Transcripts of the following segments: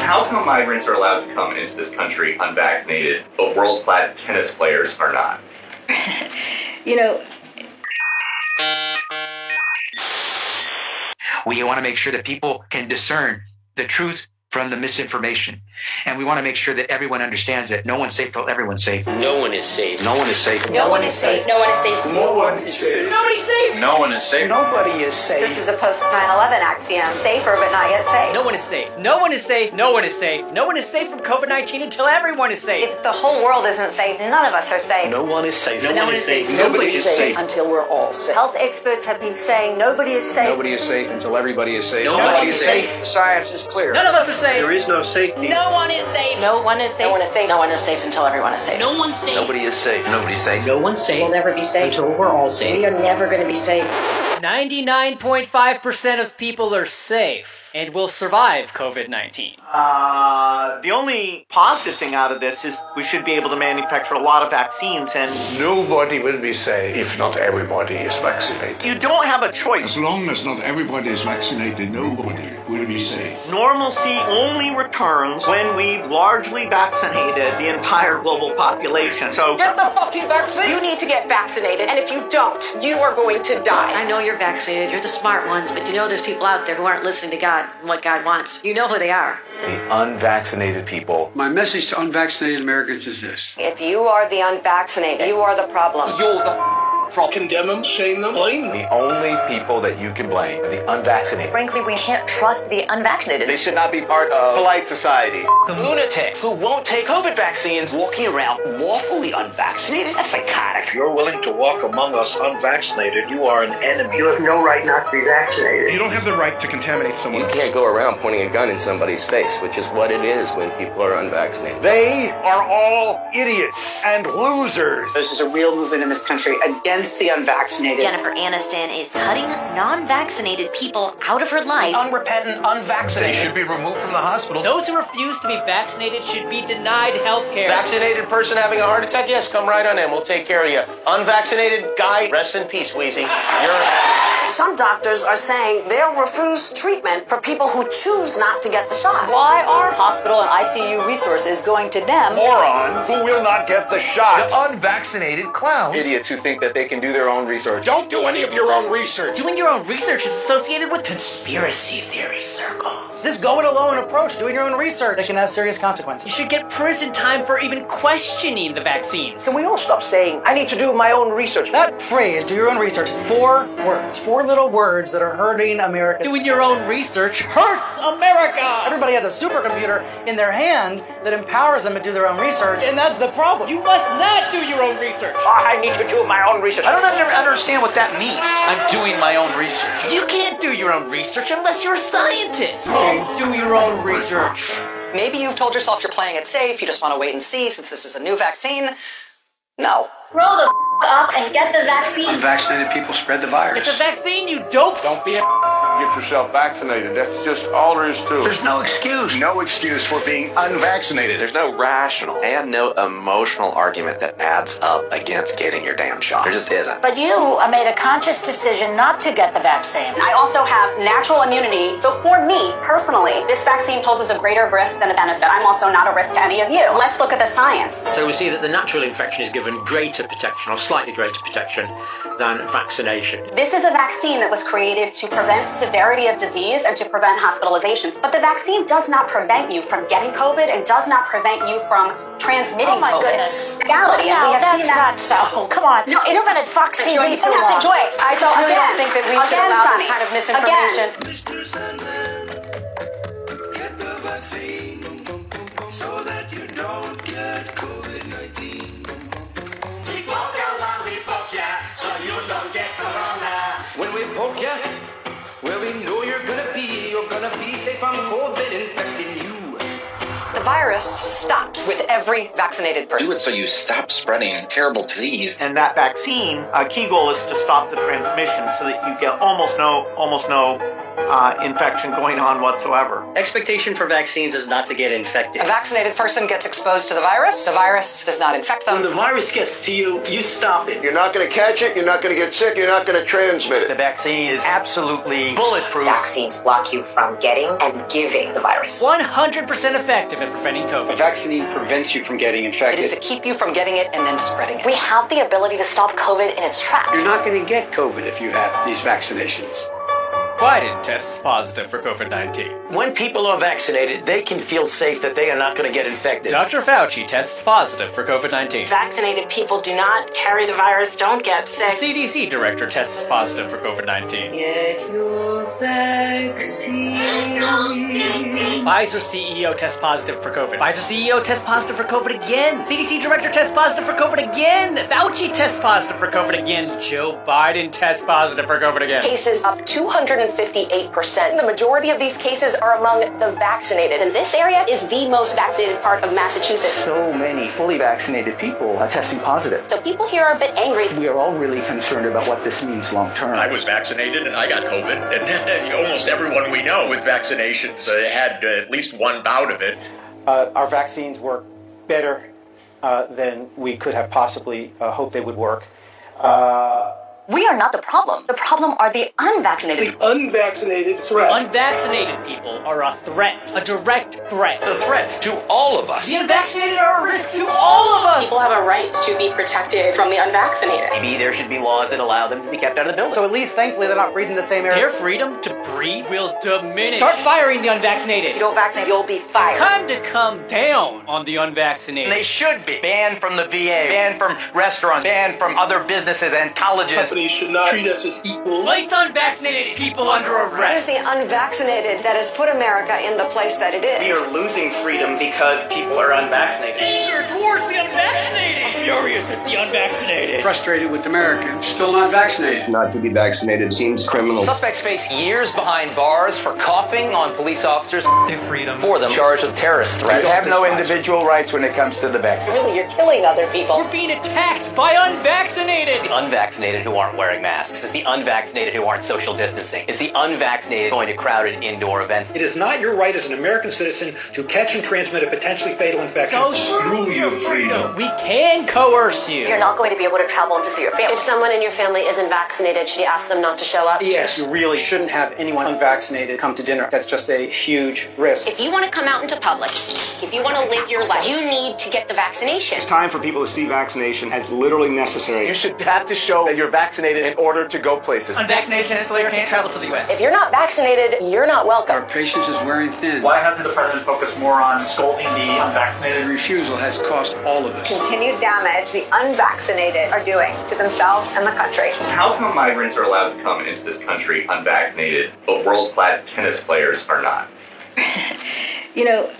How come migrants are allowed to come into this country unvaccinated, but world-class tennis players are not? We want to make sure that people can discern the truth from the misinformation. And we want to make sure that everyone understands that no one's safe till everyone's safe. No one is safe. No one is safe. No one is safe. No one is safe. No one is safe. Nobody's safe. No one is safe. Nobody is safe. This is a post-9/11 axiom. Safer, but not yet safe. No one is safe. No one is safe. No one is safe. No one is safe from COVID-19 until everyone is safe. If the whole world isn't safe, none of us are safe. No one is safe. No one is safe. Nobody is safe until we're all safe. Health experts have been saying nobody is safe. Nobody is safe until everybody is safe. Nobody is safe. The science is clear. None of us are safe. There is no safety. No one is safe. No one is safe. No one is safe. No one is safe until everyone is safe. No one's safe. Nobody is safe. Nobody's safe. No one's safe. We'll never be safe until we're all safe. We are never going to be safe. 99.5% of people are safe and will survive COVID-19. The only positive thing out of this is we should be able to manufacture a lot of vaccines, and nobody will be safe if not everybody is vaccinated. you don't have a choice. As long as not everybody is vaccinated, nobody will be safe. Normalcy only returns when we've largely vaccinated the entire global population. So Get the fucking vaccine! You need to get vaccinated, and if you don't, you are going to die. I know you're vaccinated, you're the smart ones, but there's people out there who aren't listening to God and what God wants. You know who they are. The unvaccinated people. My message to unvaccinated Americans is this. If you are the unvaccinated, you are the problem. You're the problem. Condemn them, shame them, blame them. The only people that you can blame are the unvaccinated. Frankly, we can't trust the unvaccinated. They should not be part of polite society. The lunatics who won't take COVID vaccines walking around lawfully unvaccinated? That's psychotic. If you're willing to walk among us unvaccinated, you are an enemy. You have no right not to be vaccinated. You don't have the right to contaminate someone You can't go around pointing a gun in somebody's face, which is what it is when people are unvaccinated. They are all idiots and losers. This is a real movement in this country against the unvaccinated. Jennifer Aniston is cutting non-vaccinated people out of her life. Unrepentant, unvaccinated. They should be removed from the hospital. Those who refuse to be vaccinated should be denied health care. Vaccinated person having a heart attack? Yes, come right on in. We'll take care of you. Unvaccinated guy, rest in peace, Wheezy. Some doctors are saying they'll refuse treatment for people who choose not to get the shot. Why are hospital and ICU resources going to them? Morons who will not get the shot. The unvaccinated clowns. Idiots who think that they can do their own research. Don't do any of your own research. Doing your own research is associated with conspiracy theory circles. This go-it-alone approach, doing your own research, that can have serious consequences. You should get prison time for even questioning the vaccines. Can we all stop saying, I need to do my own research? That phrase, do your own research, 4 words. 4 little words that are hurting America. Doing your own research hurts America! Everybody has a supercomputer in their hand that empowers them to do their own research, and that's the problem. You must not do your own research! I need to do my own research. I don't understand what that means. I'm doing my own research. You can't do your own research unless you're a scientist! Do your own research. Maybe you've told yourself you're playing it safe, you just want to wait and see since this is a new vaccine. No. Grow the up and get the vaccine. Unvaccinated people spread the virus. Get the vaccine, you dopes! Don't be a get yourself vaccinated. That's just all there is to it. There's no excuse. No excuse for being unvaccinated. There's no rational and no emotional argument that adds up against getting your damn shot. There just isn't. But you made a conscious decision not to get the vaccine. I also have natural immunity. So for me, personally, this vaccine poses a greater risk than a benefit. I'm also not a risk to any of you. Let's look at the science. So we see that the natural infection is given greater protection, or slightly greater protection, than vaccination. This is a vaccine that was created to prevent severity of disease and to prevent hospitalizations. But the vaccine does not prevent you from getting COVID and does not prevent you from transmitting COVID. Oh my goodness. Reality, and we have seen that. That's not so. Come on. No, You've been at Fox TV you too have long. to enjoy it. I just really don't think that we should allow this kind of misinformation. Mr. Sandman, get the vaccine so that you don't get COVID-19. We poke ya while we poke ya, so you don't get corona. When we poke ya, where we know you're gonna be safe from COVID infecting you. The virus stops with every vaccinated person. Do it so you stop spreading terrible disease. And that vaccine, key goal is to stop the transmission so that you get almost no infection going on whatsoever. Expectation for vaccines is not to get infected. A vaccinated person gets exposed to the virus does not infect them. When the virus gets to you, you stop it. You're not going to catch it, you're not going to get sick, you're not going to transmit it. The vaccine is absolutely bulletproof. Vaccines block you from getting and giving the virus. 100% effective at preventing COVID. A vaccine prevents you from getting It infected. is to keep you from getting it and then spreading it. We have the ability to stop COVID in its tracks. You're not going to get COVID if you have these vaccinations. Biden tests positive for COVID-19. When people are vaccinated, they can feel safe that they are not going to get infected. Dr. Fauci tests positive for COVID-19. Vaccinated people do not carry the virus, don't get sick. CDC director tests positive for COVID-19. Get your vaccine. Pfizer CEO tests positive for COVID. Pfizer CEO tests positive for COVID again. CDC director tests positive for COVID again. Fauci tests positive for COVID again. Joe Biden tests positive for COVID again. Cases up 258%. The majority of these cases are among the vaccinated, and this area is the most vaccinated part of Massachusetts. So many fully vaccinated people are testing positive. So people here are a bit angry. We are all really concerned about what this means long term. I was vaccinated and I got COVID, and almost everyone we know with vaccinations had at least one bout of it. Our vaccines work better than we could have possibly hoped they would work. We are not the problem. The problem are the unvaccinated. The unvaccinated threat. Unvaccinated people are a threat, a direct threat. The threat to all of us. The unvaccinated are a risk to all of us. People have a right to be protected from the unvaccinated. Maybe there should be laws that allow them to be kept out of the building. So at least, thankfully, they're not breathing the same air. Their freedom to breathe will diminish. Start firing the unvaccinated. If you don't vaccinate, you'll be fired. Time to come down on the unvaccinated. They should be banned from the VA, banned from restaurants, banned from other businesses and colleges. Companies should not treat us as equals. Place unvaccinated people under arrest. It is the unvaccinated that has put America in the place that it is. We are losing freedom because people are unvaccinated. Anger towards the unvaccinated. Furious at the unvaccinated. Frustrated with Americans still not vaccinated. Not to be vaccinated seems criminal. Suspects face years behind bars for coughing on police officers. Their freedom. For them charged with terrorist threats. You have no individual rights when it comes to the vaccine. Really, you're killing other people. We're being attacked by unvaccinated. The unvaccinated who aren't wearing masks. It's the unvaccinated who aren't social distancing. It's the unvaccinated going to crowded indoor events. It is not your right as an American citizen to catch and transmit a potentially fatal infection. So screw your freedom. We can coerce you. You're not going to be able to travel to see your family. If someone in your family isn't vaccinated, should you ask them not to show up? Yes. You really shouldn't have anyone unvaccinated come to dinner. That's just a huge risk. If you want to come out into public, if you want to live your life, you need to get the vaccination. It's time for people to see vaccination as literally necessary. You should have to show that you're vaccinated in order to go places. Unvaccinated tennis player can't travel to the U.S. If you're not vaccinated, you're not welcome. Our patience is wearing thin. Why hasn't the president focused more on scolding the unvaccinated? The refusal has cost all of us. Continued damage the unvaccinated are doing to themselves and the country. How come migrants are allowed to come into this country unvaccinated, but world-class tennis players are not? You know,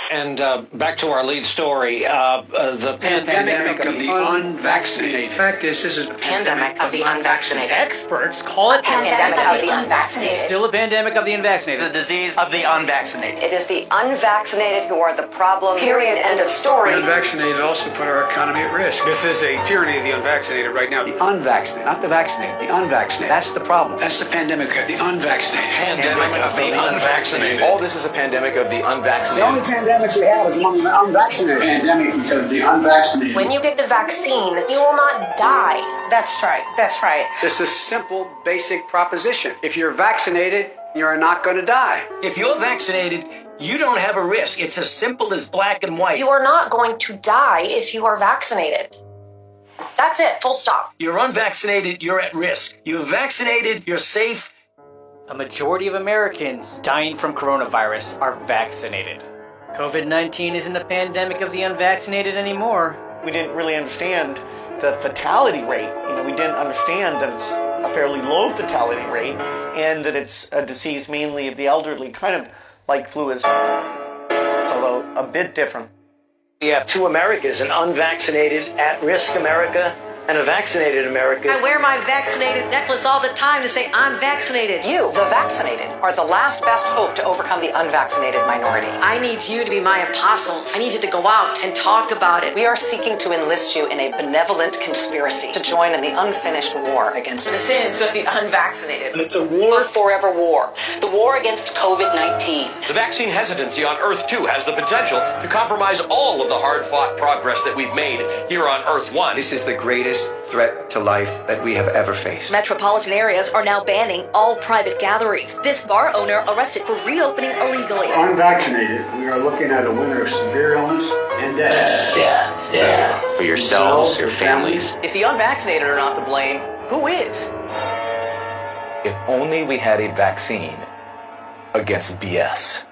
And back to our lead story, the Pandemic of the unvaccinated. In fact, this is a Pandemic of the unvaccinated. Experts call it pandemic of the unvaccinated. Still a pandemic of the unvaccinated. The disease of the unvaccinated. It is the unvaccinated who are the problem. Period. End of story. The unvaccinated also put our economy at risk. This is a tyranny of the unvaccinated right now. The unvaccinated, not the vaccinated, the unvaccinated. That's the problem. That's the pandemic of the unvaccinated. Pandemic of the unvaccinated. All this is a pandemic of the unvaccinated. The only pandemic we have is among the unvaccinated. Pandemic because of the unvaccinated. When you get the vaccine, you will not die. That's right. That's right. It's a simple, basic proposition. If you're vaccinated, you're not going to die. If you're vaccinated, you don't have a risk. It's as simple as black and white. You are not going to die if you are vaccinated. That's it. Full stop. You're unvaccinated, you're at risk. You're vaccinated, you're safe. A majority of Americans dying from coronavirus are vaccinated. COVID-19 isn't a pandemic of the unvaccinated anymore. We didn't really understand the fatality rate. We didn't understand that it's a fairly low fatality rate and that it's a disease mainly of the elderly, kind of like flu is, although a bit different. We have two Americas, an unvaccinated, at-risk America and a vaccinated American. I wear my vaccinated necklace all the time to say I'm vaccinated. You, the vaccinated, are the last best hope to overcome the unvaccinated minority. I need you to be my apostle. I need you to go out and talk about it. We are seeking to enlist you in a benevolent conspiracy to join in the unfinished war against the sins of the unvaccinated. And it's a war. A forever war. The war against COVID-19. The vaccine hesitancy on Earth 2 has the potential to compromise all of the hard-fought progress that we've made here on Earth 1. This is the greatest threat to life that we have ever faced. Metropolitan areas are now banning all private gatherings. This bar owner arrested for reopening illegally. Unvaccinated, we are looking at a winter of severe illness and death. Death. For yourselves, your families. If the unvaccinated are not to blame, who is? If only we had a vaccine against BS.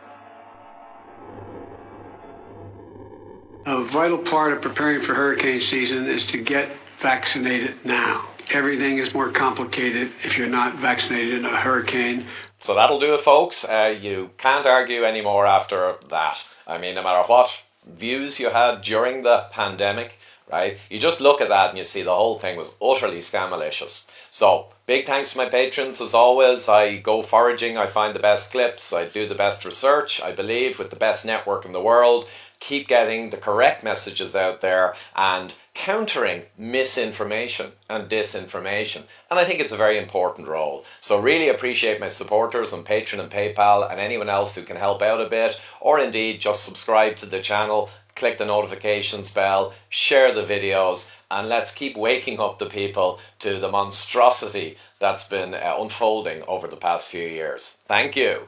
A vital part of preparing for hurricane season is to get vaccinated now. Everything is more complicated if you're not vaccinated in a hurricane. So that'll do it, folks. You can't argue anymore after that. I mean, no matter what views you had during the pandemic, right? You just look at that and you see the whole thing was utterly scamalicious. So, big thanks to my patrons as always. I go foraging, I find the best clips, I do the best research, I believe, with the best network in the world. Keep getting the correct messages out there and countering misinformation and disinformation. And I think it's a very important role. So really appreciate my supporters on Patreon and PayPal and anyone else who can help out a bit, or indeed just subscribe to the channel, click the notifications bell, share the videos, and let's keep waking up the people to the monstrosity that's been unfolding over the past few years. Thank you.